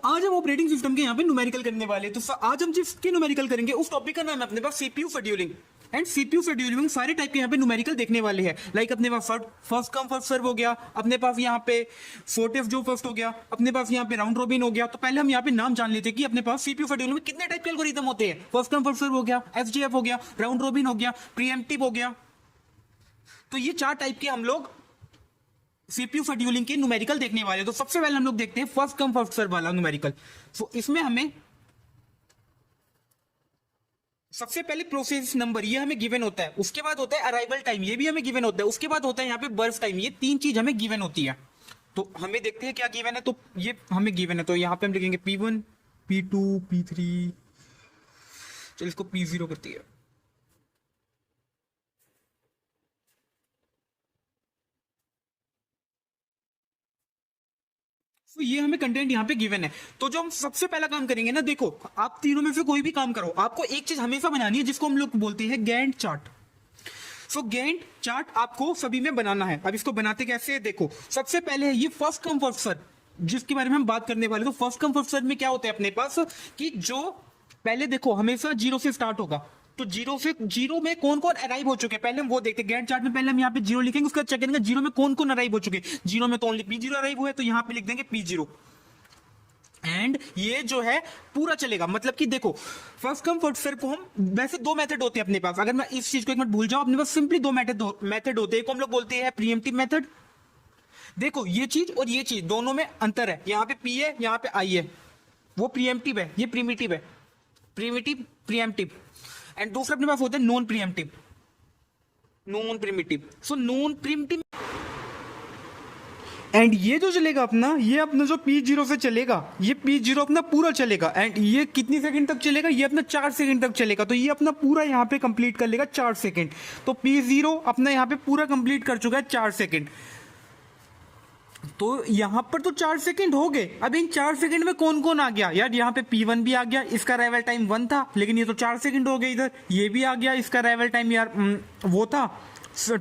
आज हम operating system के यहाँ पे न्यूमेरिकल करने वाले हैं। तो आज हम जिसके न्यूमेरिकल करेंगे उस टॉपिक का नाम है अपने पास CPU scheduling. And CPU scheduling में सारे टाइप के यहाँ पे न्यूमेरिकल देखने वाले हैं। लाइक अपने पास फर्स्ट कम फर्स्ट सर्व हो गया, अपने पास यहाँ पे फोर्टिफ जो फर्स्ट हो गया, अपने पास यहाँ पे राउंड रोबिन हो गया। तो पहले हम यहाँ पे नाम जान लेते हैं कि अपने पास सीपीयू शेड्यूलिंग में कितने टाइप के एल्गोरिथम होते हैं। फर्स्ट कम फर्स्ट सर्व हो गया, एसडीएफ हो गया, राउंड रोबिन हो गया, प्रीएम्प्टिव हो गया। तो ये 4 टाइप के हम लोग सीपीयू शेड्यूलिंग के न्यूमेरिकल देखने वाले हैं। तो सबसे पहले हम लोग देखते हैं फर्स्ट कम फर्स्ट सर्व वाला न्यूमेरिकल। तो इसमें हमें सबसे पहले प्रोसेस नंबर ये हमें गिवन होता है, उसके बाद होता है अराइवल टाइम, ये भी हमें गिवन होता है, उसके बाद होता है यहाँ पे बर्फ टाइम। ये 3 चीज हमें गिवन होती है। तो हमें देखते हैं क्या गिवन है। तो ये हमें गिवन है, तो यहाँ पे हम लिखेंगे P1 P2 P3। चलो इसको P0 करती है। तो ये हमें कंटेंट यहाँ पे गिवन है। तो जो हम सबसे पहला काम करेंगे ना, देखो आप तीनों में से कोई भी काम करो, आपको एक चीज हमेशा बनानी है जिसको हम लोग बोलते हैं गैंट चार्ट। सो गैंट चार्ट आपको सभी में बनाना है। अब इसको बनाते कैसे है, देखो सबसे पहले है ये फर्स्ट कम फर्स्ट सर्व जिसके बारे में हम बात करने वाले। तो फर्स्ट कम फर्स्ट सर्व में क्या होता है अपने पास कि जो पहले देखो हमेशा 0 से स्टार्ट होगा। तो 0 में कौन कौन अराइव हो चुके हैं पहले हम वो देखते हैं। गैंट चार्ट में पहले हम यहाँ पे 0 लिखेंगे, उसका चेक करेंगे 0 में कौन कौन अराइव हो चुके हैं। 0 में तो ओनली P0 अराइव हुआ है, तो यहाँ पे लिख देंगे P0। एंड ये जो है पूरा चलेगा। मतलब कि देखो फर्स्ट कम फर्स्ट सर्व को हम वैसे 2 मेथड होते हैं अपने पास। अगर मैं इस चीज को एक मिनट भूल जाऊं, अपने पास सिंपली 2 मेथड होते हैं। एक हम लोग बोलते हैं प्रीएम्प्टिव मेथड। देखो ये चीज और ये चीज दोनों में अंतर है। यहाँ पे P है, यहाँ पे I है, वो प्रीएम्प्टिव है, ये प्रीमिटिव है, प्रीएम्प्टिव। एंड दूसरा अपने पास होता है non pre-emptive, non primitive. So non primitive and ये जो चलेगा अपना, ये अपना जो P0 से चलेगा, ये P0 अपना पूरा चलेगा। एंड ये कितनी सेकंड तक चलेगा, ये अपना 4 सेकंड तक चलेगा। तो ये अपना पूरा यहाँ पे कंप्लीट कर लेगा 4 सेकंड। तो P0 अपना यहाँ पे पूरा कंप्लीट कर चुका है 4 सेकंड। तो यहां पर तो 4 सेकंड हो गए। अब इन 4 सेकंड में कौन कौन आ गया यार, यहाँ पे P1 भी आ गया, इसका अराइवल टाइम 1 था, लेकिन ये तो 4 सेकंड हो गए। इधर ये भी आ गया, इसका अराइवल टाइम यार वो था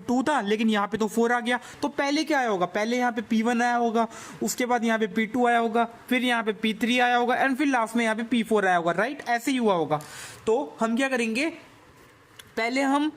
2 था, लेकिन यहाँ पे तो 4 आ गया। तो पहले क्या आया होगा, पहले यहाँ पे P1 आया होगा, उसके बाद यहाँ पे P2 आया होगा, फिर यहाँ पे P3 आया होगा, एंड फिर लास्ट में यहाँ पे P4 आया होगा। राइट, ऐसे ही हुआ होगा। तो हम क्या करेंगे, पहले हम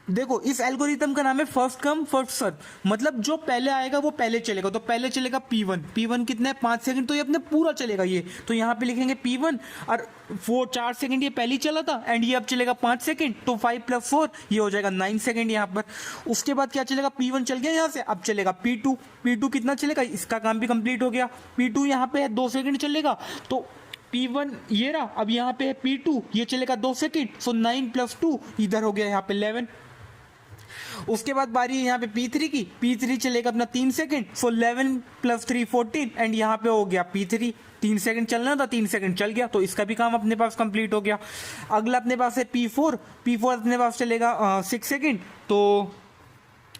देखो इस एल्गोरिथम का नाम है फर्स्ट कम फर्स्ट सर्व। मतलब जो पहले आएगा वो पहले चलेगा। तो पहले चलेगा P1 कितना है 5 सेकंड, तो ये अपने पूरा चलेगा ये। तो यहाँ पे लिखेंगे P1 और 4 सेकंड ये पहले ही चला था, एंड ये अब चलेगा 5 सेकंड। तो 5 + 4 ये हो जाएगा 9 सेकंड यहाँ पर। उसके बाद क्या चलेगा, P1 चल गया यहाँ से, अब चलेगा P2 कितना चलेगा, इसका काम भी कंप्लीट हो गया। P2 यहाँ पे 2 सेकंड चलेगा। तो P1 ये रहा, अब यहाँ पे P2 ये चलेगा 2 सेकंड। सो 9 + 2 इधर हो गया यहाँ पे 11। उसके बाद बारी है यहाँ पे P3 की, P3 चलेगा अपना 3 सेकंड। सो 11 + 3 14, एंड यहाँ पे हो गया P3 3 सेकंड चलना था, 3 सेकंड चल गया। तो इसका भी काम अपने पास कंप्लीट हो गया। अगला अपने पास है P4 अपने पास चलेगा 6 सेकंड। तो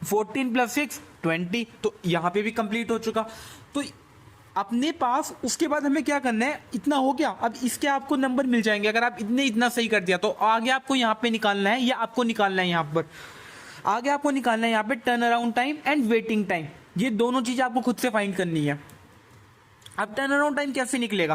14 + 6 20, तो यहाँ पे भी कंप्लीट हो चुका। तो अपने पास उसके बाद हमें क्या करना है, इतना हो गया। अब इसके आपको नंबर मिल जाएंगे अगर आप इतना सही कर दिया। तो आगे आपको यहाँ पे निकालना है, या आपको निकालना है यहाँ पर आगे आपको निकालना है यहाँ पे turn around time and waiting time. ये दोनों चीजें आपको खुद से फाइंड करनी है। अब टर्न अराउंड टाइम कैसे निकलेगा,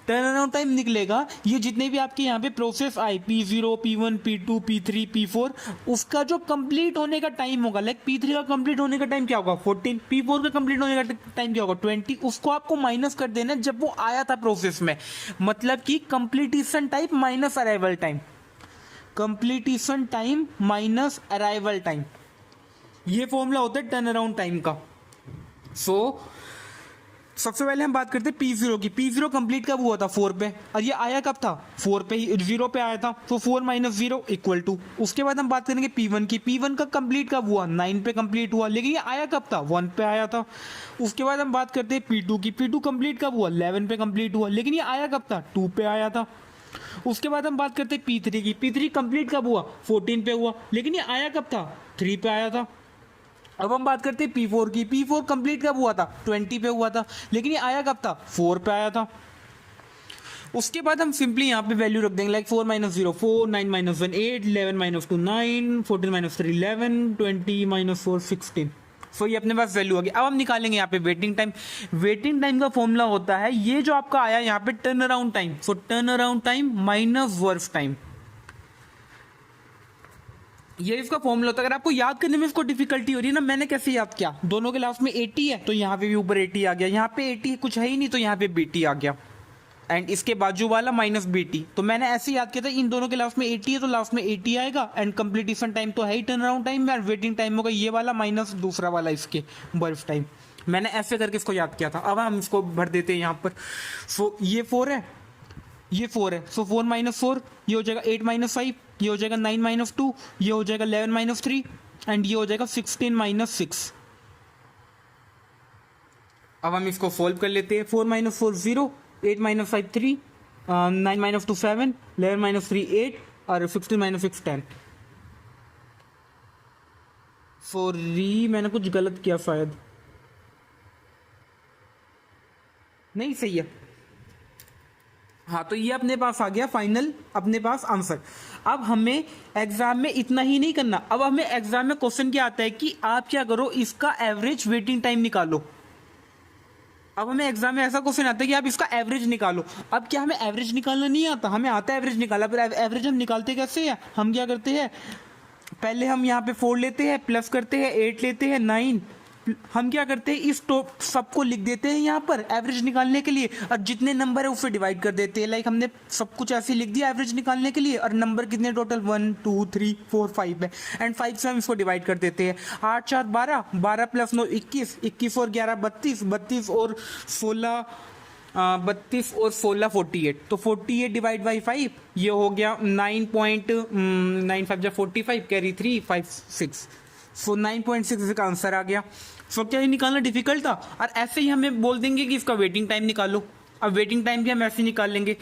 टर्न अराउंड टाइम निकलेगा ये जितने भी आपके यहाँ पे प्रोसेस आए P0 P1 P2 P3 P4, उसका जो कंप्लीट होने का टाइम होगा। लाइक P3 का कंप्लीट होने का टाइम क्या होगा 14, P4 का कंप्लीट होने का टाइम क्या होगा 20। उसको आपको माइनस कर देना जब वो आया था प्रोसेस में। मतलब कि completion time minus arrival time, completion time minus arrival time, ये फॉर्मूला होता है टर्न अराउंड टाइम का। सबसे पहले हम बात करते हैं P0 की। P0 कंप्लीट कब हुआ था 4 पे, और ये आया कब था 4 पे ही, 0 पे आया था। तो 4 - 0 = 2। उसके बाद हम बात करेंगे P1 की। P1 का कंप्लीट कब हुआ 9 पे कंप्लीट हुआ, लेकिन ये आया कब था 1 पे आया था। उसके बाद हम बात करते हैं P2 की। P2 कंप्लीट कब हुआ 11 पे कंप्लीट हुआ, लेकिन ये आया कब था 2 पे आया था। उसके बाद हम बात करते हैं P3 की। P3 कंप्लीट कब हुआ 14 पे हुआ, लेकिन ये आया कब था 3 पे आया था। अब हम बात करते हैं P4 की। P4 कंप्लीट कब हुआ था 20 पे हुआ था, लेकिन ये आया कब था 4 पे आया था। उसके बाद हम सिंपली यहाँ पे वैल्यू रख देंगे, लाइक 4 - 0 4, 9 - 1 8, 11 - 2 9, 14 - 3 11, 20 - 4 16। सो ये अपने पास वैल्यू आ गई। अब हम निकालेंगे यहाँ पे वेटिंग टाइम। वेटिंग टाइम का फॉर्मूला होता है ये जो आपका आया यहाँ पे टर्न अराउंड टाइम, सो turn around time minus work time, ये इसका फॉर्मूला होता है। अगर आपको याद करने में इसको डिफिकल्टी हो रही है ना, मैंने कैसे याद किया, दोनों के लास्ट में 80 है तो यहाँ पे भी ऊपर 80 आ गया, यहाँ पे 80 कुछ है ही नहीं तो यहाँ पे BT आ गया, एंड इसके बाजू वाला माइनस BT। तो मैंने ऐसे याद किया था इन दोनों के लास्ट में 80 है तो लास्ट में 80 आएगा, एंड कंप्लीटेशन टाइम तो है ही टर्न अराउंड टाइम, और वेटिंग टाइम होगा ये वाला माइनस दूसरा वाला इसके बर्फ टाइम। मैंने ऐसे करके इसको याद किया था। अब हम इसको भर देते हैं यहाँ पर। सो ये 4 है, ये 4 है, सो 4 माइनस 4 ये हो जाएगा 8 माइनस 5, ये हो जाएगा 9 माइनस 2, ये हो जाएगा 11 माइनस 3, एंड ये हो जाएगा 16 माइनस 6। अब हम इसको सोल्व कर लेते हैं। 4 माइनस 4 0, 8 माइनस 5 3, 9 माइनस 2 7, 11 माइनस 3 8, और 16 माइनस 6 10। सॉरी मैंने कुछ गलत किया शायद, नहीं सही है। हाँ तो ये अपने पास आ गया फाइनल अपने पास आंसर। अब हमें एग्जाम में इतना ही नहीं करना, अब हमें एग्जाम में क्वेश्चन क्या आता है कि आप क्या करो, इसका एवरेज वेटिंग टाइम निकालो। अब हमें एग्जाम में ऐसा क्वेश्चन आता है कि आप इसका एवरेज निकालो। अब क्या हमें एवरेज निकालना नहीं आता, हमें आता है एवरेज निकाला, पर एवरेज हम निकालते कैसे हैं, हम क्या करते हैं, पहले हम यहाँ पे 4 लेते हैं, प्लस करते हैं, 8 लेते हैं, 9, हम क्या करते हैं इस टॉप सबको लिख देते हैं यहाँ पर एवरेज निकालने के लिए, और जितने नंबर है उससे डिवाइड कर देते हैं। लाइक हमने सब कुछ ऐसे लिख दिया एवरेज निकालने के लिए, और नंबर कितने टोटल 1 2 3 4 5 है, एंड 5 से हम इसको डिवाइड कर देते हैं। 8 4 12, 12 प्लस 9 21, 21 और 11 32, 32 और 16 32 और 16 48, तो 48 डिवाइड बाई 5 ये हो गया 9.95 45 कैरी 3 5 6, सो 9.6 का आंसर आ गया। सो क्या ये निकालना डिफिकल्ट था, और ऐसे ही हमें बोल देंगे कि इसका वेटिंग टाइम निकालो। अब वेटिंग टाइम भी हम ऐसे निकाल लेंगे।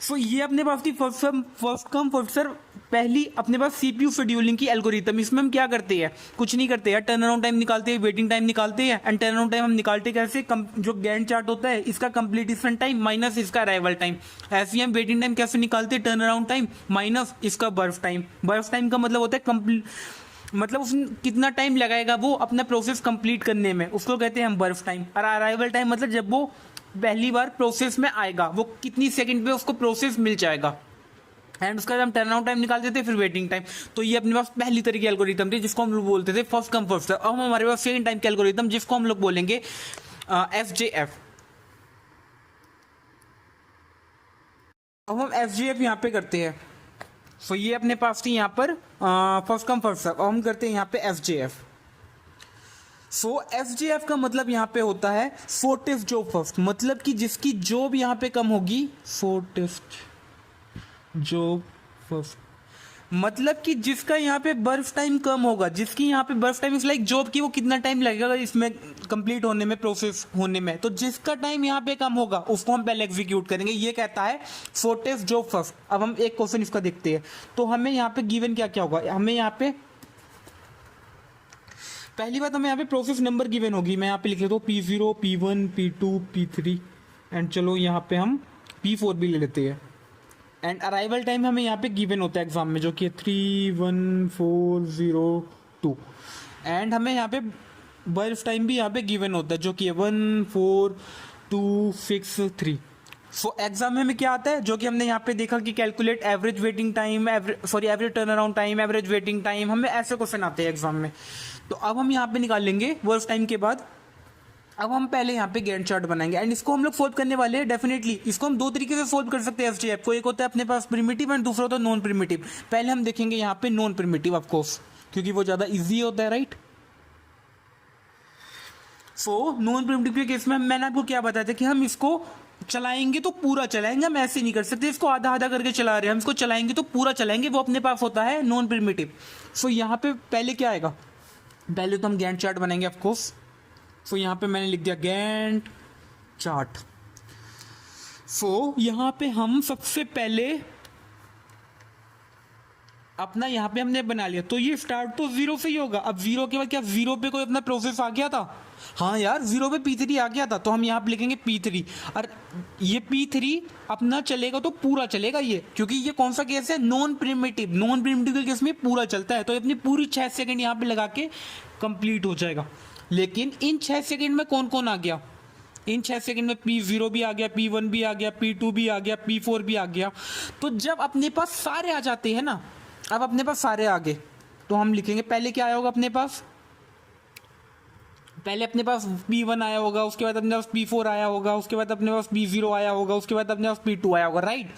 सो ये अपने पास थी फर्स्ट कम फर्स्ट सर्व पहली अपने पास CPU शेड्यूलिंग की एल्गोरिथम। इसमें हम क्या करते हैं, कुछ नहीं करते हैं, टर्न अराउंड टाइम निकालते हैं, वेटिंग टाइम निकालते हैं, एंड टर्न अराउंड टाइम हम निकालते कैसे, जो गैंट चार्ट होता है इसका कंप्लीटेशन टाइम माइनस इसका अराइवल टाइम। ऐसे ही हम वेटिंग टाइम कैसे निकालते हैं, टर्न अराउंड टाइम माइनस इसका बर्फ टाइम। बर्फ टाइम का मतलब होता है कंप्लीट, मतलब उसने कितना टाइम लगाएगा वो अपना प्रोसेस कंप्लीट करने में, उसको कहते हैं हम बर्फ टाइम। और अराइवल टाइम मतलब जब वो पहली बार प्रोसेस में आएगा, वो कितनी सेकंड पे उसको प्रोसेस मिल जाएगा, एंड उसका हम टर्न अराउंड टाइम निकालते थे, फिर वेटिंग टाइम। तो ये अपने पास पहली तरह की एल्गोरिथम थी जिसको हम लोग बोलते थे फर्स्ट कम फर्स्ट सर्व। अब हमारे पास सेकंड टाइम की एल्गोरिथम जिसको हम लोग बोलेंगे FJF। अब हम FJF यहाँ पे करते हैं। सो ये अपने पास थी यहाँ पर फर्स्ट कम फर्स्ट सर्व, हम करते हैं यहाँ पे FJF। सो FJF का मतलब यहाँ पे होता है शॉर्टेस्ट जॉब फर्स्ट, मतलब कि जिसकी जॉब यहाँ पे कम होगी, शॉर्टेस्ट जॉब फर्स्ट मतलब कि जिसका यहाँ पे बर्फ टाइम कम होगा, जिसकी यहाँ पे बर्फ टाइम इस लाइक जॉब की वो कितना टाइम लगेगा इसमें कंप्लीट होने में, प्रोसेस होने में, तो जिसका टाइम यहाँ पे कम होगा उसको हम पहले एग्जीक्यूट करेंगे। ये कहता है शॉर्टेस्ट जॉब फर्स्ट। अब हम एक क्वेश्चन इसका देखते हैं। तो हमें यहाँ पे गिवन क्या क्या होगा, हमें यहाँ पे पहली बात हमें यहाँ पे प्रोसेस नंबर गिवन होगी। मैं यहाँ पे लिख लेता हूँ P0 P1 P2 P3, and चलो यहाँ पे हम P4 भी ले लेते हैं। एंड अराइवल टाइम हमें यहाँ पे गिवन होता है एग्जाम में, जो कि 31402, एंड हमें यहाँ पे बर्फ टाइम भी यहाँ पे गिवन होता है जो कि 14263। सो एग्जाम में हमें क्या आता है, जो कि हमने यहाँ पे देखा कि calculate average waiting time, average turn around time, average waiting time, हमें ऐसे क्वेश्चन आते हैं एग्जाम में। तो अब हम यहाँ पे निकाल लेंगे वर्क टाइम के बाद। अब हम पहले यहाँ पे गैंट चार्ट बनाएंगे, एंड इसको हम लोग सोल्व करने वाले हैं डेफिनेटली। इसको हम दो तरीके से सोल्व कर सकते हैं FJF को, एक होता है अपने पास प्रिमिटिव एंड दूसरा होता है नॉन प्रिमिटिव। पहले हम देखेंगे यहाँ पे नॉन प्रिमिटिव ऑफ कोर्स, क्योंकि वो ज़्यादा ईजी होता है, राइट। सो नॉन प्रिमिटिव के केस में मैंने आपको क्या बताया था कि हम इसको चलाएंगे तो पूरा चलाएंगे, हम ऐसे नहीं कर सकते इसको आधा आधा करके चला रहे हैं, हम इसको चलाएंगे तो पूरा चलाएंगे, वो अपने पास होता है नॉन प्रिमिटिव। सो यहाँ पे पहले क्या आएगा, पहले तो हम गैंट चार्ट बनाएंगे ऑफ कोर्स। सो यहाँ पे मैंने लिख दिया गैंट चार्ट। सो यहाँ पे हम सबसे पहले अपना यहाँ पे हमने बना लिया, तो ये स्टार्ट तो जीरो से ही होगा। अब जीरो के बाद क्या जीरो पे कोई अपना प्रोसेस आ गया था? हाँ यार, जीरो पे P3 आ गया था, तो हम यहाँ पे लिखेंगे P3। और ये P3 अपना चलेगा तो पूरा चलेगा ये, क्योंकि ये कौन सा केस है? Non primitive. नॉन प्रिमिटिव के केस में पूरा चलता है, तो ये अपनी पूरी 6 सेकंड यहाँ पे लगा के कंप्लीट हो जाएगा। लेकिन इन 6 सेकंड में कौन कौन आ गया? इन 6 सेकंड में P0 भी आ गया, P1 भी आ गया, P2 भी आ गया, P4 भी आ गया। तो जब अपने पास सारे आ जाते हैं ना, अब अपने पास सारे आ गए, तो हम लिखेंगे पहले क्या आया होगा अपने पास? पहले अपने पास P1 आया होगा, उसके बाद अपने पास P4 आया होगा, उसके बाद अपने पास P0 आया होगा, उसके बाद अपने पास P2 आया होगा, राइट।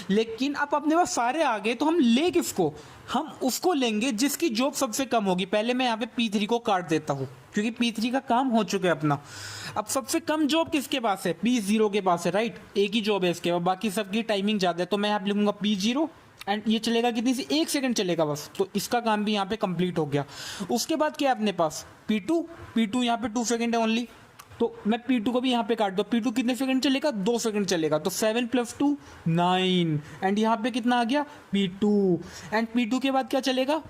लेकिन अब अपने पास सारे आ गए, तो हम ले किसको? हम उसको लेंगे जिसकी जॉब सबसे कम होगी। पहले मैं यहाँ पे P3 को काट देता हूँ, क्योंकि P3 का काम हो चुका है अपना। अब सबसे कम जॉब किसके पास है? P0 के पास है, राइट। एक ही जॉब है इसके पास, बाकी सबकी टाइमिंग ज़्यादा है, तो मैं यहाँ पे लिखूंगा P0 एंड ये चलेगा कितनी सी? 1 सेकंड चलेगा बस, तो इसका काम भी यहाँ पे कंप्लीट हो गया। उसके बाद क्या है अपने पास? P2 यहाँ पे 2 सेकंड है ओनली, तो मैं P2 को भी यहाँ पे काट दो। P2 कितने सेकंड चलेगा? 2 सेकंड चलेगा, तो 7 + 2 9। एंड यहाँ पे कितना आ गया? P2। एंड P2 के बाद क्या चलेगा?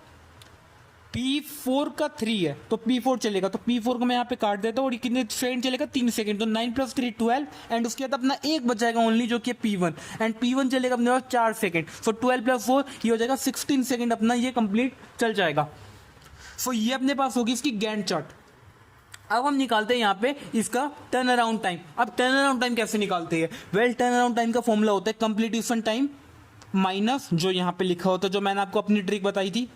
P4 का 3 है, तो P4 चलेगा, तो P4 को मैं यहाँ पे काट देता हूँ। और ये कितने सेकंड चलेगा? 3 सेकंड, तो 9 + 3 12। एंड उसके बाद अपना एक बच जाएगा ओनली, जो कि है P1। एंड P1 चलेगा अपने पास 4 सेकंड, सो 12 + 4 ये हो जाएगा 16 सेकंड अपना ये कंप्लीट चल जाएगा। सो ये अपने पास होगी इसकी गैंट चार्ट। अब हम निकालते हैं यहाँ पे इसका टर्न अराउंड टाइम। अब टर्न अराउंड टाइम कैसे निकालते हैं? वेल, टर्न अराउंड टाइम का फॉर्मूला होता है कंप्लीटेशन टाइम माइनस जो यहाँ पे लिखा होता है, जो मैंने आपको अपनी ट्रिक बताई थी,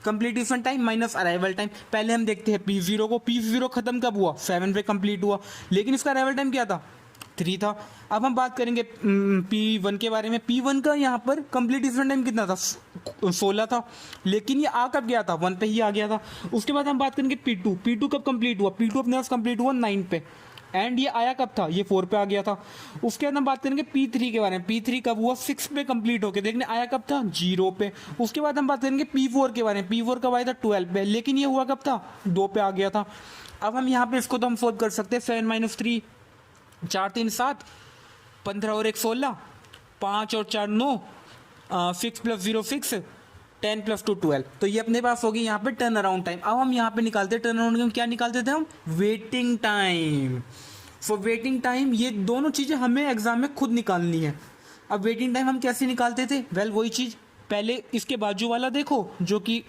completion time minus arrival time. पहले हम देखते हैं P0 को। P0 खत्म कब हुआ? 7 पे कंप्लीट हुआ, लेकिन इसका अराइवल टाइम क्या था? 3 था। अब हम बात करेंगे P1 के बारे में। P1 का यहाँ पर कंप्लीटेशन टाइम कितना था? 16 था, लेकिन ये आ कब गया था? 1 पे ही आ गया था। उसके बाद हम बात करेंगे P2 कब कंप्लीट हुआ? P2 अपने पास कंप्लीट हुआ 9 पे, एंड ये आया कब था? ये 4 पे आ गया था। उसके बाद हम बात करेंगे P3 के बारे में। P3 कब हुआ? 6 पे कंप्लीट होके, देखने आया कब था? 0 पे। उसके बाद हम बात करेंगे P4 के बारे में। P4 कब आया था? 12 पे, लेकिन ये हुआ कब था? 2 पे आ गया था। अब हम यहाँ पे इसको तो हम सोल्व कर सकते हैं। 7 - 3 4 3 7, 15 और 1 16, 5 और 4 9, 6 + 0 6, 10 + 2 12। तो ये अपने पास होगी यहाँ पे टर्न अराउंड टाइम। अब हम यहाँ पे निकालते हैं टर्न अराउंड टाइम। क्या निकालते थे हम? Waiting time. So waiting time, ये दोनों चीज़ें हमें एग्जाम में खुद निकालनी है। अब वेटिंग टाइम हम कैसे निकालते थे? वेल, वही चीज़, पहले इसके बाजू वाला देखो जो कि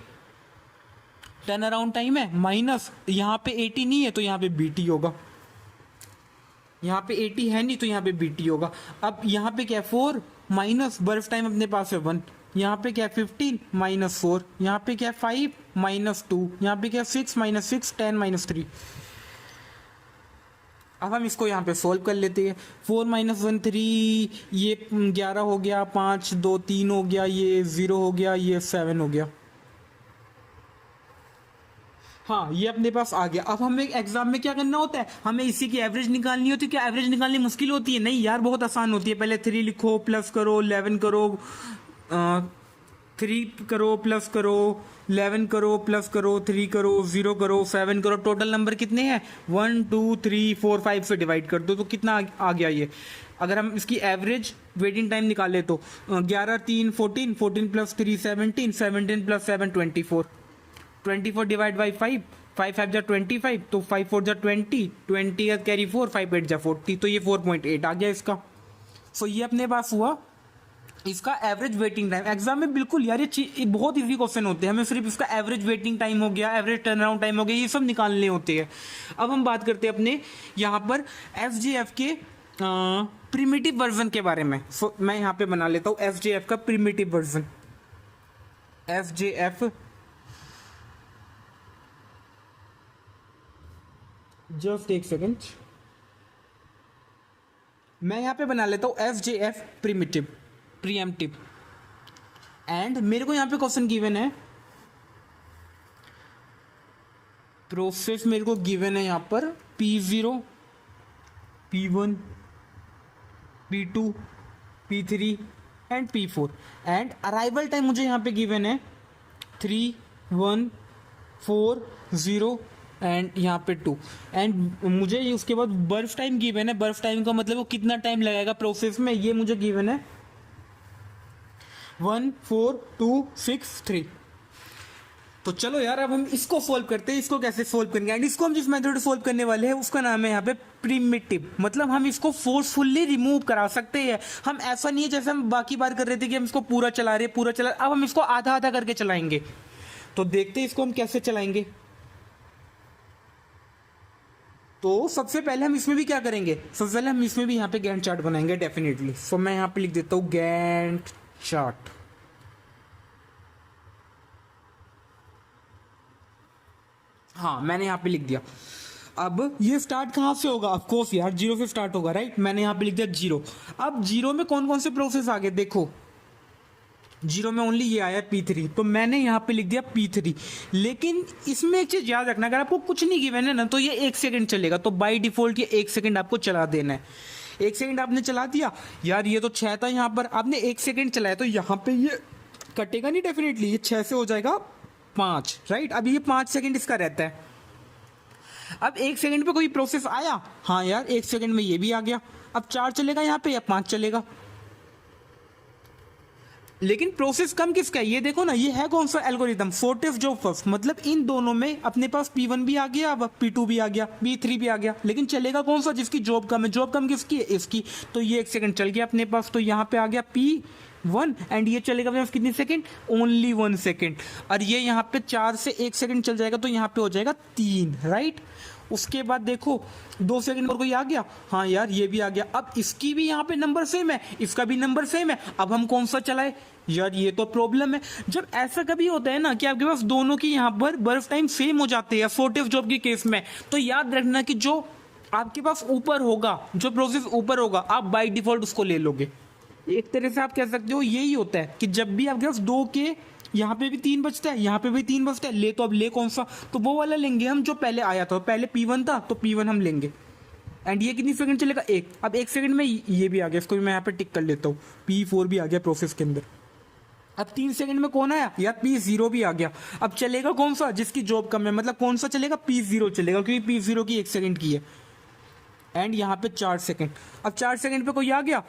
टर्न अराउंड टाइम है, माइनस यहाँ पे 80 नहीं है तो यहाँ पे BT होगा। यहाँ पे 80 है नहीं तो यहाँ पे BT होगा। अब यहाँ पे क्या है? 4 माइनस बर्फ टाइम अपने पास है 1। यहाँ पे क्या है? 15 - 4। यहाँ पे क्या है? 5 - 2। यहाँ पे क्या है? 6 - 6 10 - 3। अब हम इसको यहाँ पे सोल्व कर लेते हैं। 4 - 1 3, ये 11 हो गया, 5 2 3 हो गया, ये 0 हो गया, ये 7 हो गया। हाँ, ये अपने पास आ गया। अब हमें एग्जाम में क्या करना होता है? हमें इसी की एवरेज निकालनी होती है। क्या एवरेज निकालनी मुश्किल होती है? नहीं यार, बहुत आसान होती है। पहले 3 लिखो, प्लस करो, 11 करो, 3 करो, प्लस करो, 11 करो, प्लस करो, 3 करो, 0 करो, 7 करो। टोटल नंबर कितने हैं? 1 2 3 4 5 से डिवाइड कर दो, तो कितना आ गया ये? अगर हम इसकी एवरेज वेटिंग टाइम निकाले तो 11 3 14, 14 + 3 17, 17 + 7 24, 24 डिवाइड बाई 5, 5 5 जा 25, तो 5 4 जा 20, 20 का कैरी 4, 5 8 जा 40, तो ये 4.8 आ गया इसका। सो ये अपने पास हुआ इसका एवरेज वेटिंग टाइम। एग्जाम में बिल्कुल यार ये बहुत इजी क्वेश्चन होते हैं। हमें सिर्फ इसका एवरेज वेटिंग टाइम हो गया, एवरेज टर्न अराउंड टाइम हो गया, ये सब निकालने होते हैं। अब हम बात करते हैं अपने यहाँ पर SJF के प्रिमिटिव वर्जन के बारे में। सो मैं यहाँ पे बना लेता हूँ SJF का प्रिमिटिव वर्जन। SJF, जस्ट एक सेकेंड, मैं यहाँ पे बना लेता हूँ SJF प्रीएम्प्टिव। एंड मेरे को यहाँ पे क्वेश्चन गिवन है, प्रोसेस मेरे को गिवन है यहाँ पर P0, P1, P2, P3 and P4। And arrival time मुझे यहाँ पे गिवन है 3 1 4 0 एंड यहाँ पे 2। एंड मुझे उसके बाद बर्फ टाइम गिवन है। बर्फ टाइम का मतलब वो कितना टाइम लगेगा प्रोसेस में, ये मुझे गिवन है 14263। तो चलो यार अब हम इसको सोल्व करते हैं। इसको कैसे सोल्व करेंगे, एंड इसको हम जिस मेथड से सोल्व करने वाले हैं उसका नाम है यहाँ पे प्रिमिटिव। मतलब हम इसको फोर्सफुली रिमूव करा सकते हैं। हम ऐसा नहीं है जैसे हम बाकी बार कर रहे थे कि हम इसको पूरा चला रहे अब हम इसको आधा आधा करके चलाएंगे। तो देखते हैं इसको हम कैसे चलाएंगे। तो सबसे पहले हम इसमें भी क्या करेंगे, सबसे पहले हम इसमें भी यहाँ पे गैंट चार्ट बनाएंगे डेफिनेटली। सो मैं यहाँ पे लिख देता हूँ गैंट चार्ट। हाँ मैंने यहाँ पे लिख दिया। अब ये स्टार्ट कहाँ से होगा, ऑफ कोर्स यार जीरो से स्टार्ट होगा, राइट। मैंने यहाँ पे लिख दिया जीरो। अब जीरो में कौन कौन से प्रोसेस आ गए देखो, जीरो में ओनली ये आया P3, तो मैंने यहाँ पे लिख दिया P3। लेकिन इसमें एक चीज याद रखना, अगर आपको कुछ नहीं गिवन है ना तो ये 1 सेकंड चलेगा। तो बाय डिफॉल्ट ये 1 सेकंड आपको चला देना है। 1 सेकंड आपने चला दिया यार, ये तो 6 था, यहाँ पर आपने 1 सेकंड चलाया तो यहाँ पे ये कटेगा नहीं डेफिनेटली, ये 6 से हो जाएगा 5, राइट। अब ये 5 सेकंड इसका रहता है। अब 1 सेकंड पे कोई प्रोसेस आया, हाँ यार 1 सेकंड में ये भी आ गया। अब 4 चलेगा यहाँ पे या 5 चलेगा, लेकिन प्रोसेस कम किसका है ये देखो ना, ये है कौन सा एल्गोरिथम, फोर्टिव जॉब फर्स्ट। मतलब इन दोनों में अपने पास P1 भी आ गया, अब P2 भी आ गया, P3 भी आ गया, लेकिन चलेगा कौन सा, जिसकी जॉब कम है। जॉब कम किसकी है, इसकी। तो ये 1 सेकंड चल गया अपने पास, तो यहाँ पे आ गया P1 एंड ये चलेगा अपने पास कितनी सेकंड, ओनली 1 सेकंड। और ये यहाँ पे 4 से 1 सेकंड चल जाएगा तो यहाँ पे हो जाएगा 3, राइट। उसके बाद देखो 2 सेकंड पर कोई आ गया, हाँ यार ये भी आ गया। अब इसकी भी यहाँ पे नंबर सेम है, इसका भी नंबर सेम है। अब हम कौन सा चलाए यार, ये तो प्रॉब्लम है। जब ऐसा कभी होता है ना कि आपके पास दोनों की यहाँ पर बर्फ टाइम सेम हो जाते हैं फोर्टिव जॉब के केस में, तो याद रखना कि जो आपके पास ऊपर होगा, जो प्रोसेस ऊपर होगा, आप बाय डिफॉल्ट उसको ले लोगे। एक तरह से आप कह सकते हो यही होता है कि जब भी आपके पास 2 के यहाँ पे भी 3 बचता है, यहाँ पे भी 3 बचता है, ले तो अब ले कौन सा, तो वो वाला लेंगे हम जो पहले आया था। पहले P1 था तो P1 हम लेंगे। एंड ये कितनी सेकंड चलेगा, 1। अब 1 सेकंड में ये भी आ गया, इसको भी मैं यहाँ पे टिक कर लेता हूँ। P4 भी आ गया प्रोसेस के अंदर। अब 3 सेकंड में कौन आया यार, P0 भी आ गया। अब चलेगा कौन सा, जिसकी जॉब कम है, मतलब कौन सा चलेगा, P0 चलेगा, क्योंकि P0 की 1 सेकंड की है। एंड यहाँ पे 4 सेकंड। अब 4 सेकंड पे कोई आ गया,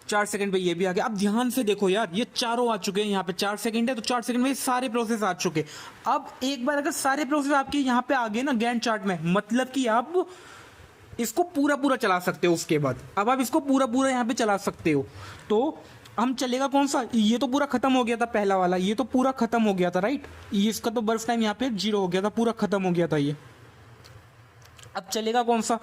4 सेकंड पे ये भी आ गया। अब ध्यान से देखो यार, ये चारों आ चुके हैं, यहाँ पे 4 सेकंड है तो 4 सेकंड में सारे प्रोसेस आ चुके। अब एक बार अगर सारे प्रोसेस आपके यहाँ पे आ गए ना गैंट चार्ट में, मतलब कि आप इसको पूरा पूरा चला सकते हो। उसके बाद अब आप इसको पूरा पूरा यहाँ पे चला सकते हो। तो हम चलेगा कौन सा, ये तो पूरा खत्म हो गया था पहला वाला, ये तो पूरा खत्म हो गया था, राइट। ये इसका तो बर्फ टाइम यहाँ पे 0 हो गया था, पूरा खत्म हो गया था ये। अब चलेगा कौन सा,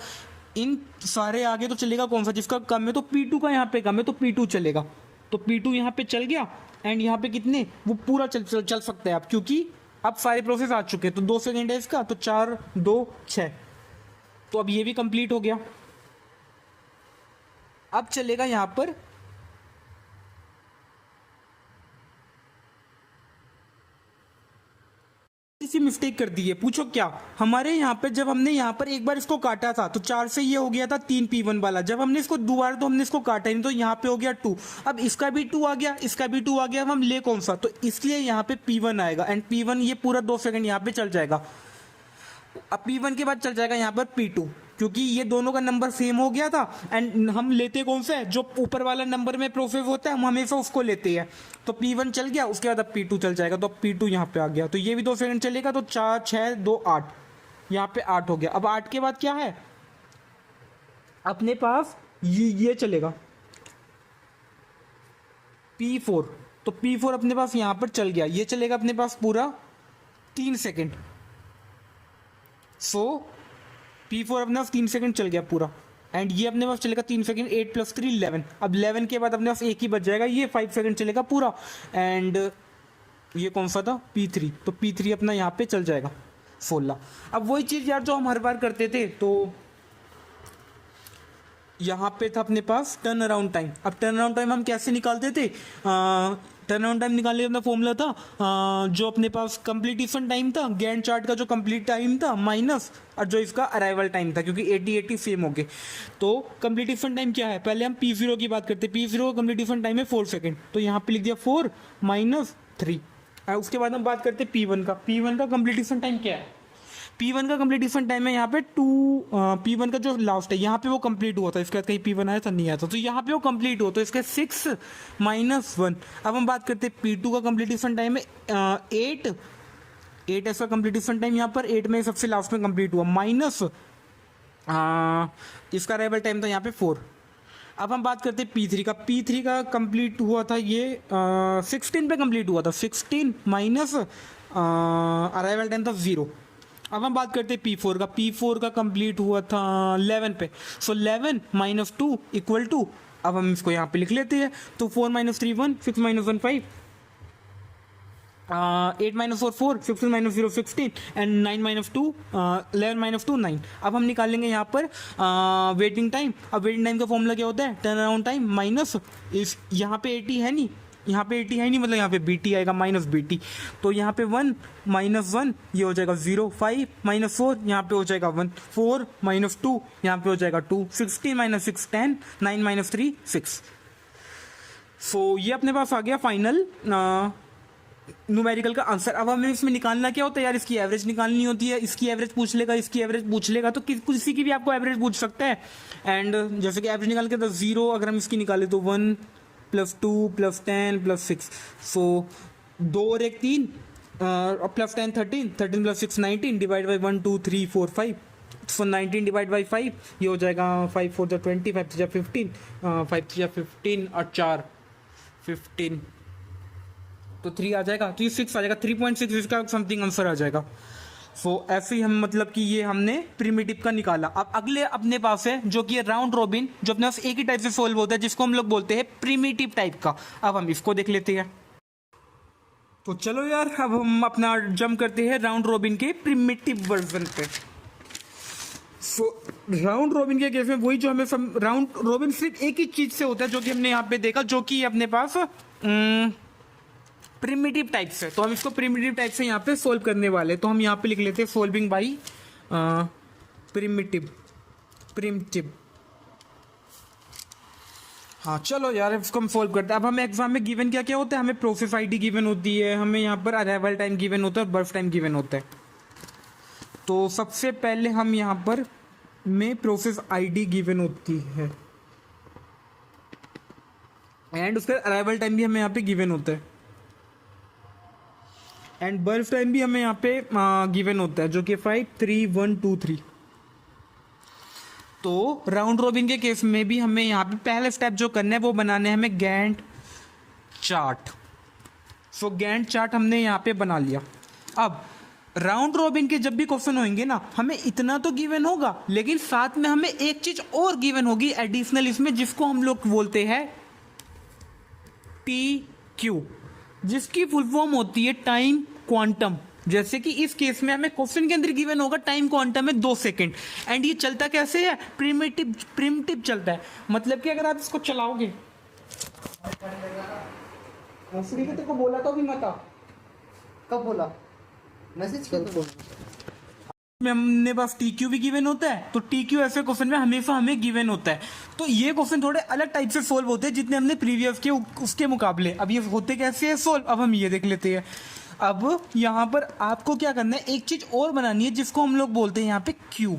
इन सारे आगे तो चलेगा कौन सा, जिसका कम है तो P2 का यहाँ पे कम है तो P2 चलेगा। तो P2 यहाँ पे चल गया। एंड यहाँ पे कितने, वो पूरा चल सकते हैं आप, क्योंकि अब सारे प्रोसेस आ चुके हैं। तो 2 सेकंड है इसका, तो 4 2 6, तो अब ये भी कंप्लीट हो गया। अब चलेगा यहाँ पर इसी मिस्टेक कर दी है, पूछो क्या। हमारे यहाँ पे जब हमने यहाँ पर एक बार इसको काटा था तो 4 से ये हो गया था 3 P1 वाला। जब हमने इसको दोबारा तो हमने इसको काटा नहीं, तो यहाँ पे हो गया 2। अब इसका भी 2 आ गया, इसका भी 2 आ गया। अब हम ले कौन सा, तो इसलिए यहाँ पे P1 आएगा। एंड P1 ये पूरा 2 सेकंड यहाँ पे चल जाएगा। अब P1 के बाद चल जाएगा यहाँ पर P2, क्योंकि ये दोनों का नंबर सेम हो गया था। एंड हम लेते कौन सा है, जो ऊपर वाला नंबर में प्रोसेस होता है हम हमेशा उसको लेते हैं। तो P1 चल गया, उसके बाद अब P2 चल जाएगा। तो अब P2 यहाँ पे आ गया, तो ये भी 2 सेकंड चलेगा। तो 4 6 2 8, यहाँ पे 8 हो गया। अब 8 के बाद क्या है अपने पास, ये चलेगा P4। तो P4 अपने पास यहाँ पर चल गया, ये चलेगा अपने पास पूरा 3 सेकंड। सो P4 अपने पास 3 सेकंड चल गया पूरा। एंड ये अपने पास चलेगा 3 सेकंड, 8 + 3 11। अब 11 के बाद अपने पास एक ही बच जाएगा, ये 5 सेकंड चलेगा पूरा। एंड ये कौन सा था, P3। तो P3 अपना यहाँ पे चल जाएगा 16। अब वही चीज़ यार जो हम हर बार करते थे, तो यहाँ पे था अपने पास टर्न अराउंड टाइम। अब टर्न अराउंड टाइम हम कैसे निकालते थे, टर्न अराउंड टाइम निकालने का अपना फॉर्मूला था जो अपने पास कंप्लीटेशन टाइम था गैंट चार्ट का, जो कंप्लीट टाइम था माइनस और जो इसका अराइवल टाइम था, क्योंकि 80 सेम हो गए। तो कंप्लीटेशन टाइम क्या है, पहले हम P0 की बात करते हैं। P0 का कंप्लीटेशन टाइम है 4 सेकंड, तो यहाँ पे लिख दिया 4 - 3। उसके बाद हम बात करते हैं P1 का। P1 का कंप्लीटेशन टाइम क्या है, P1 का कंप्लीटेशन टाइम है यहाँ पे P1 का जो लास्ट है यहाँ पे वो कंप्लीट हुआ था, इसके बाद कहीं P1 आया था, नहीं आया था, तो यहाँ पे वो कंप्लीट हुआ, तो इसका 6 - 1। अब हम बात करते हैं P2 का कंप्लीटेशन टाइम है 8 इसका कंप्लीटेशन टाइम यहाँ पर 8 में सबसे लास्ट में कंप्लीट हुआ, माइनस इसका अराइवल टाइम था यहाँ पे 4। अब हम बात करते हैं P3 का कंप्लीट हुआ था ये 16 पे कंप्लीट हुआ था, 16 माइनस अराइवल टाइम था 0। अब हम बात करते हैं P4 का कंप्लीट हुआ था 11 पे, सो 11 - 2 = 2। अब हम इसको यहाँ पे लिख लेते हैं, तो 4 - 3 1, 6 - 1 5, 8 - 4 4, 16 - 0 16, एंड 9 - 2 11 - 2 9। अब हम निकालेंगे यहाँ पर वेटिंग टाइम। अब वेटिंग टाइम का फॉर्मूला क्या होता है, टर्न अराउंड टाइम माइनस इस, यहाँ पे 80 है नहीं, यहाँ पे 80 है नहीं, मतलब यहाँ पे BT आएगा माइनस BT, तो यहाँ पे 1 - 1 ये हो जाएगा 0, 5 - 4 यहाँ पे हो जाएगा 1, 4 - 2 यहाँ पे हो जाएगा 2, 16 - 6 10, 9 - 3 6। सो ये अपने पास आ गया फाइनल न्यूमेरिकल का आंसर। अब हमें इसमें निकालना क्या होता है यार, इसकी एवरेज निकालनी होती है, इसकी एवरेज पूछ लेगा, इसकी एवरेज पूछ लेगा, तो किसी की भी आपको एवरेज पूछ सकता है। एंड जैसे कि एवरेज निकाल के तो 0 अगर हम इसकी निकाले तो 1 + 2 + 10 + 6, सो 2 और 1 3 और + 10 13, 13 + 6 19, divide by 1 2 3 4 5, so 19 divide by 5 ये हो जाएगा 5 4 = 20, 5 3 = 15, 5 3 = 15 और 4 15, तो 3 आ जाएगा, तो ये 6 आ जाएगा, 3.6 इसका समथिंग आंसर आ जाएगा। सो ऐसे ही हम मतलब कि ये हमने प्रिमिटिव का निकाला। अब अगले अपने पास है जो कि राउंड रॉबिन, जो अपने पास एक ही टाइप से सोल्व होता है, जिसको हम लोग बोलते हैं प्रिमिटिव टाइप का। अब हम इसको देख लेते हैं। तो चलो यार, अब हम अपना जंप करते हैं राउंड रॉबिन के प्रिमिटिव वर्जन पे। सो राउंड रॉबिन के केस में वही जो हमें राउंड रॉबिन सिर्फ एक ही चीज से होता है, जो कि हमने यहाँ पे देखा, जो कि अपने पास प्रिमिटिव टाइप से। तो हम इसको प्रिमिटिव टाइप से यहाँ पे सोल्व करने वाले, तो हम यहाँ पे लिख लेते हैं सोल्विंग बाई प्रिमिटिव। हाँ चलो यार, इसको हम सोल्व करते हैं। अब हमें एग्जाम में गिवन क्या क्या होता है, हमें प्रोसेस आईडी गिवन होती है, हमें यहाँ पर अराइवल टाइम गिवन होता है और बर्थ टाइम गिवन होता है। तो सबसे पहले हम यहाँ पर में प्रोसेस आईडी गिवन होती है, एंड उसका अराइवल टाइम भी हमें यहाँ पे गिवन होता है, एंड बर्थ टाइम भी हमें यहाँ पे गिवन होता है, जो कि 5 3 1 2 3। तो राउंड रॉबिन के केस में भी हमें यहाँ पे पहले स्टेप जो करना है वो बनाने हैं हमें गैंट चार्ट। सो गैंट चार्ट हमने यहाँ पे बना लिया। अब राउंड रॉबिन के जब भी क्वेश्चन होंगे ना, हमें इतना तो गिवन होगा, लेकिन साथ में हमें एक चीज और गिवन होगी एडिशनल इसमें, जिसको हम लोग बोलते हैं TQ, जिसकी फुल फॉर्म होती है टाइम क्वांटम। जैसे कि इस केस में हमें क्वेश्चन के अंदर गिवन होगा टाइम क्वांटम है 2 सेकंड, एंड ये चलता कैसे है, प्रिमिटिव चलता है। मतलब कि अगर आप इसको चलाओगे, तेरे को बोला तो भी मत आ, कब बोला, मैसेज कर में हमने पास TQ भी गिवन होता है, तो TQ ऐसे क्वेश्चन में हमेशा हमें गिवन होता है। तो ये क्वेश्चन थोड़े अलग टाइप से सोल्व होते हैं जितने हमने प्रीवियस के उसके मुकाबले। अब ये होते कैसे है सोल्व, अब हम ये देख लेते हैं। अब यहाँ पर आपको क्या करना है, एक चीज और बनानी है जिसको हम लोग बोलते हैं यहाँ पे क्यू।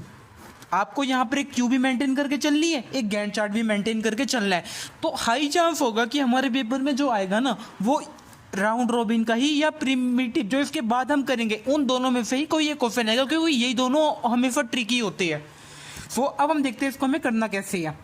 आपको यहाँ पर एक क्यू भी मेंटेन करके चलनी है, एक गैंट चार्ट भी मेंटेन करके चलना है। तो हाई चांस होगा कि हमारे पेपर में जो आएगा ना, वो राउंड रॉबिन का ही या प्रिमिटिव जो इसके बाद हम करेंगे, उन दोनों में से ही कोई एक क्वेश्चन आएगा, क्योंकि यही दोनों हमेशा ट्रिकी होते हैं। सो अब हम देखते हैं इसको हमें करना कैसे है।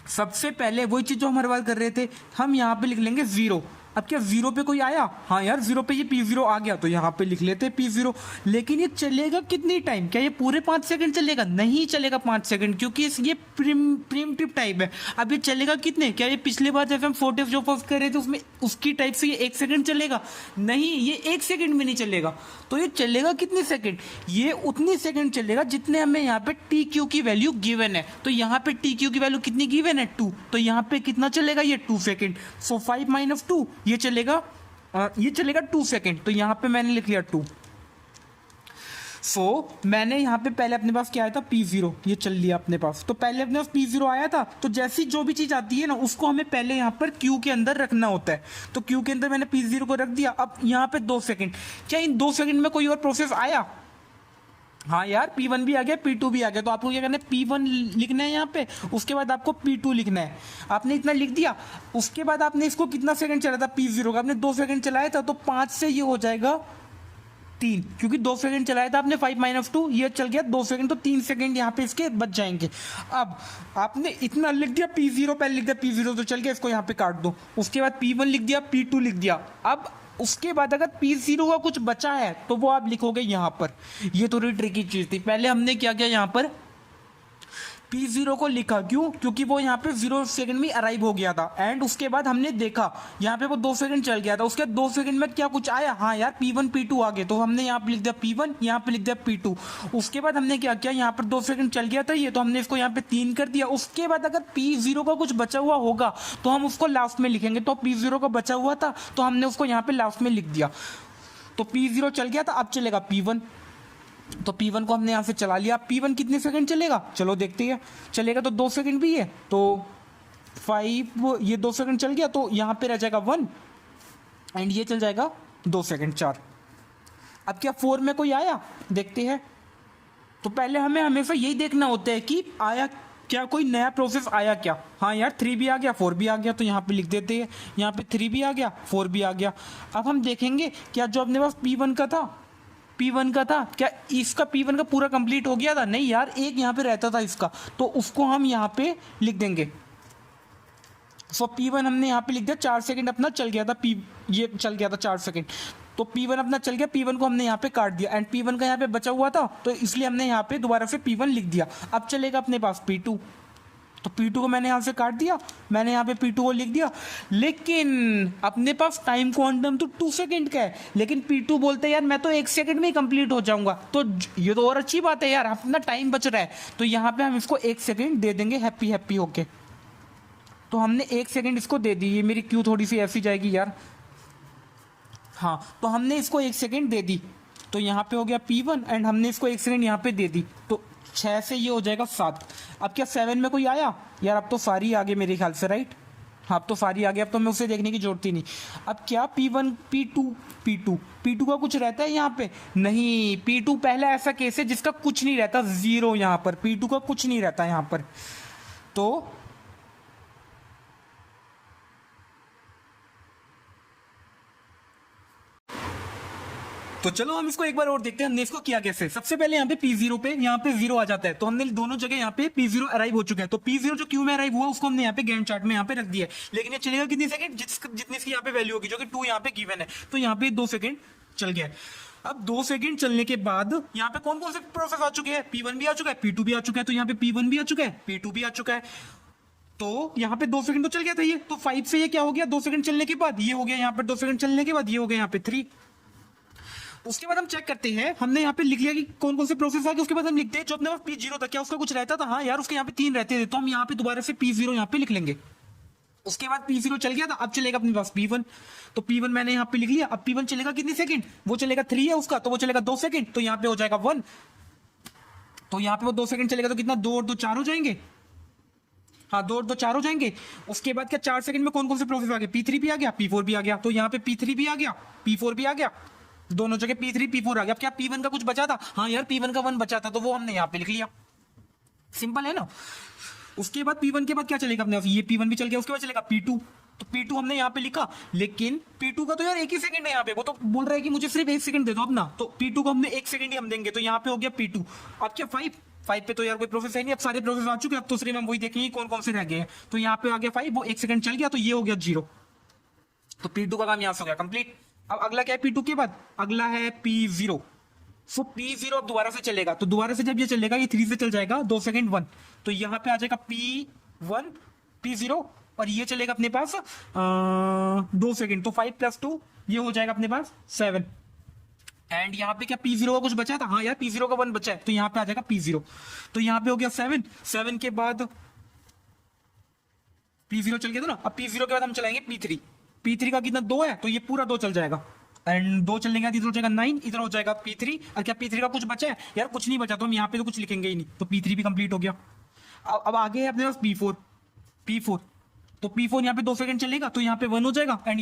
सबसे पहले वही चीज जो हमारे बात कर रहे थे, हम यहाँ पे लिख लेंगे 0। अब क्या 0 पे कोई आया, हाँ यार 0 पे ये P0 आ गया, तो यहाँ पे लिख लेते हैं P0। लेकिन ये चलेगा कितनी टाइम, क्या ये पूरे 5 सेकंड चलेगा, नहीं चलेगा 5 सेकंड, क्योंकि ये प्रिमिटिव टाइप है। अब ये चलेगा कितने, क्या ये पिछले बार जैसे हम 40 जो फर्स्ट कर रहे थे उसमें उसकी टाइप से ये 1 सेकंड चलेगा, नहीं ये 1 सेकंड में नहीं चलेगा। तो ये चलेगा कितने सेकंड, ये उतनी सेकंड चलेगा जितने हमें यहाँ पे TQ की वैल्यू गिवन है। तो यहाँ पे TQ की वैल्यू कितनी गिवन है, 2, तो यहाँ पे कितना चलेगा, ये 2 सेकंड। सो 5 - 2 ये चलेगा 2 सेकंड, तो यहाँ पे मैंने लिख लिया 2। सो मैंने यहाँ पे पहले अपने पास क्या आया था, P0, ये चल लिया अपने पास। तो पहले अपने पास P0 आया था, तो जैसी जो भी चीज आती है ना, उसको हमें पहले यहाँ पर Q के अंदर रखना होता है। तो Q के अंदर मैंने P0 को रख दिया। अब यहाँ पे 2 सेकंड, क्या इन 2 सेकंड में कोई और प्रोसेस आया, हाँ यार P1 भी आ गया, P2 भी आ गया, तो आपको क्या करना है, P1 लिखना है यहाँ पे, उसके बाद आपको P2 लिखना है। आपने इतना लिख दिया, उसके बाद आपने इसको कितना सेकंड चलाया था P0 का, आपने 2 सेकंड चलाया था, तो 5 से ये हो जाएगा 3, क्योंकि 2 सेकंड चलाया था आपने, 5 - 2 ये चल गया 2 सेकंड, तो 3 सेकंड यहाँ पे इसके बच जाएंगे। अब आपने इतना लिख दिया P0, पहले लिख दिया P0 तो चल गया, इसको यहाँ पे काट दो। उसके बाद P1 लिख दिया, P2 लिख दिया। अब उसके बाद अगर P0 का कुछ बचा है तो वो आप लिखोगे यहाँ पर। ये थोड़ी ट्रिकी चीज थी। पहले हमने क्या किया, यहाँ पर P0 को लिखा, क्यों, क्योंकि वो यहाँ पे 0 सेकंड में अराइव हो गया था। एंड उसके बाद हमने देखा यहाँ पे वो 2 सेकंड चल गया था, उसके 2 सेकंड में क्या कुछ आया, हाँ यार P1 P2 आ गए, तो हमने यहाँ पे लिख दिया P1, यहाँ पे लिख दिया P2। उसके बाद हमने क्या किया, यहाँ पर 2 सेकंड चल गया था ये, तो हमने इसको यहाँ पे 3 कर दिया। उसके बाद अगर P0 का कुछ बचा हुआ होगा तो हम उसको लास्ट में लिखेंगे, तो P0 का बचा हुआ था तो हमने उसको यहाँ पे लास्ट में लिख दिया। तो P0 चल गया था, अब चलेगा P1, तो P1 को हमने यहाँ से चला लिया। P1 कितने सेकंड चलेगा, चलो देखते हैं। चलेगा तो 2 सेकंड भी है, तो 5, ये 2 सेकंड चल गया, तो यहाँ पे रह जाएगा 1 एंड ये चल जाएगा 2 सेकंड 4। अब क्या 4 में कोई आया, देखते हैं। तो पहले हमें हमेशा यही देखना होता है कि आया क्या, कोई नया प्रोसेस आया क्या। हाँ यार 3 भी आ गया, 4 भी आ गया, तो यहाँ पे लिख देते हैं, यहाँ पे 3 भी आ गया, 4 भी आ गया। अब हम देखेंगे क्या जो अपने पास P1 का था क्या इसका P1 का पूरा कंप्लीट हो गया था, नहीं यार एक यहाँ पे रहता था इसका, तो उसको हम यहाँ पे लिख देंगे। सो P1 हमने यहाँ पे लिख दिया, 4 सेकंड अपना चल गया था, ये चल गया था 4 सेकंड, तो P1 अपना चल गया, P1 को हमने यहाँ पे काट दिया एंड P1 का यहाँ पे बचा हुआ था, तो इसलिए हमने यहाँ पे दोबारा से P1 लिख दिया। अब चलेगा अपने पास P2, तो P2 को मैंने यहाँ से काट दिया, मैंने यहाँ पे P2 को लिख दिया, लेकिन अपने पास टाइम क्वांटम तो 2 सेकंड का है, लेकिन P2 बोलते हैं यार मैं तो 1 सेकंड में ही कंप्लीट हो जाऊंगा, तो ये तो और अच्छी बात है यार, अपना टाइम बच रहा है, तो यहाँ पे हम इसको 1 सेकंड दे देंगे हैप्पी हैप्पी होके। तो हमने 1 सेकंड इसको दे दी, ये मेरी क्यू थोड़ी सी ऐसी जाएगी यार, हाँ तो हमने इसको 1 सेकंड दे दी, तो यहाँ पे हो गया P1 एंड हमने इसको 1 सेकंड यहाँ पे दे दी, तो 6 से ये हो जाएगा 7। अब क्या 7 में कोई आया यार, अब तो सारी आ गए मेरे ख्याल से, राइट, हाँ अब तो सारी आ गई, अब तो मैं उसे देखने की जरूरत ही नहीं। अब क्या P1 P2 का कुछ रहता है यहाँ पे, नहीं, P2 पहला ऐसा केस है जिसका कुछ नहीं रहता, 0 यहाँ पर, P2 का कुछ नहीं रहता यहाँ पर। तो चलो हम इसको एक बार और देखते हैं हमने इसको किया कैसे। सबसे पहले यहाँ पे P0 पे यहाँ पे 0 आ जाता है, तो हमने दोनों जगह यहाँ पे P0 अराइव हो चुका है, तो P0 जो क्यू में अराइव हुआ उसको हमने यहाँ पे गैंट चार्ट में यहाँ पे रख दिया है, लेकिन ये चलेगा कितनी सेकंड, जितनी इसकी यहाँ पे वैल्यू होगी, जो कि 2 यहाँ पे गिवन है, तो यहाँ पे 2 सेकंड चल गया है। अब 2 सेकंड चलने के बाद यहाँ पे कौन कौन से प्रोसेस आ चुके हैं, P1 भी आ चुका है, P2 भी आ चुका है, तो यहाँ पे P1 भी आ चुका है, P2 भी आ चुका है, तो यहाँ पे 2 सेकंड तो चल गया था ये, तो 5 से ये क्या हो गया, 2 सेकंड चलने के बाद ये हो गया, यहाँ पे 2 सेकंड चलने के बाद ये हो गया यहाँ पे 3। उसके बाद हम चेक करते हैं, हमने यहाँ पे लिख लिया कि कौन कौन से प्रोसेस आ गए, उसके बाद हम लिखते हैं जो अपने पास P0 था क्या उसका कुछ रहता था, हाँ यार उसके यहाँ पे 3 रहते थे, तो हम यहाँ पे दोबारा से P0 यहाँ पे लिख लेंगे। उसके बाद P0 चल गया था, अब चलेगा अपने पास P1, तो P1 मैंने यहाँ पे लिख लिया। अब P1 चलेगा कितनी सेकंड, वो चलेगा 3 है उसका, तो वो चलेगा 2 सेकंड, तो यहाँ पे हो जाएगा 1, तो यहाँ पे वो 2 सेकंड चलेगा, तो कितना 2 और 2 4 हो जाएंगे, हाँ 2 और 2 4 हो जाएंगे। उसके बाद क्या 4 सेकंड में कौन कौन से प्रोसेस आ गए, P3 भी आ गया, P4 भी आ गया, तो यहाँ पे P3 भी आ गया, P4 भी आ गया, दोनों जगह P3 P4 आ गया। अब क्या P1 का कुछ बचा था, हाँ यार P1 का 1 बचा था, तो वो हमने यहाँ पे लिख लिया, सिंपल है ना। उसके बाद P1 के बाद क्या चलेगा अपने, ये P1 भी चल गया, उसके बाद चलेगा P2, तो P2 हमने यहाँ पे लिखा, लेकिन P2 का तो यार 1 ही सेकंड है यहाँ पे, वो तो बोल रहा है कि मुझे सिर्फ 1 सेकंड दे दो अपना, तो P2 को हमने 1 सेकंड ही हम देंगे, तो यहाँ पे हो गया P2। अब क्या 5 पे तो यार कोई प्रोसेस है नहीं, अब सारे प्रोसेस आ चुके हैं, अब तो सिर्फ हम वही देखेंगे कौन कौन से रह गए हैं, तो यहाँ पे आ गया 5, वो 1 सेकंड चल गया, तो ये हो गया 0, तो P2 का काम यहाँ से हो गया कंप्लीट। अब अगला क्या है P2 के बाद, अगला है P0, सो P0 अब दोबारा से चलेगा, तो दोबारा से जब ये चलेगा ये 3 से चल जाएगा, 2 सेकंड 1, तो यहाँ पे आ जाएगा P1 P0, और ये चलेगा अपने पास 2 सेकंड, तो 5 + 2 ये हो जाएगा अपने पास 7। एंड यहाँ पे क्या P0 का कुछ बचा था, हाँ यार P0 का 1 बचा है, तो यहाँ पे आ जाएगा P0, तो यहाँ पे हो गया 7 के बाद P0 चल गया था ना। अब P0 के बाद हम चलाएंगे P3 का कितना 2 है, तो ये पूरा 2 चल जाएगा, एंड 2 चलने के बाद इधर हो जाएगा 9, इधर हो जाएगा P3। और क्या P3 का कुछ बचा है यार, कुछ नहीं बचा, तो हम यहाँ पे तो कुछ लिखेंगे ही नहीं, तो P3 भी कंप्लीट हो गया। अब आगे है अपने पास P4, तो P4 यहाँ पे 2 सेकंड चलेगा, तो यहाँ पे 1 हो जाएगा, एंड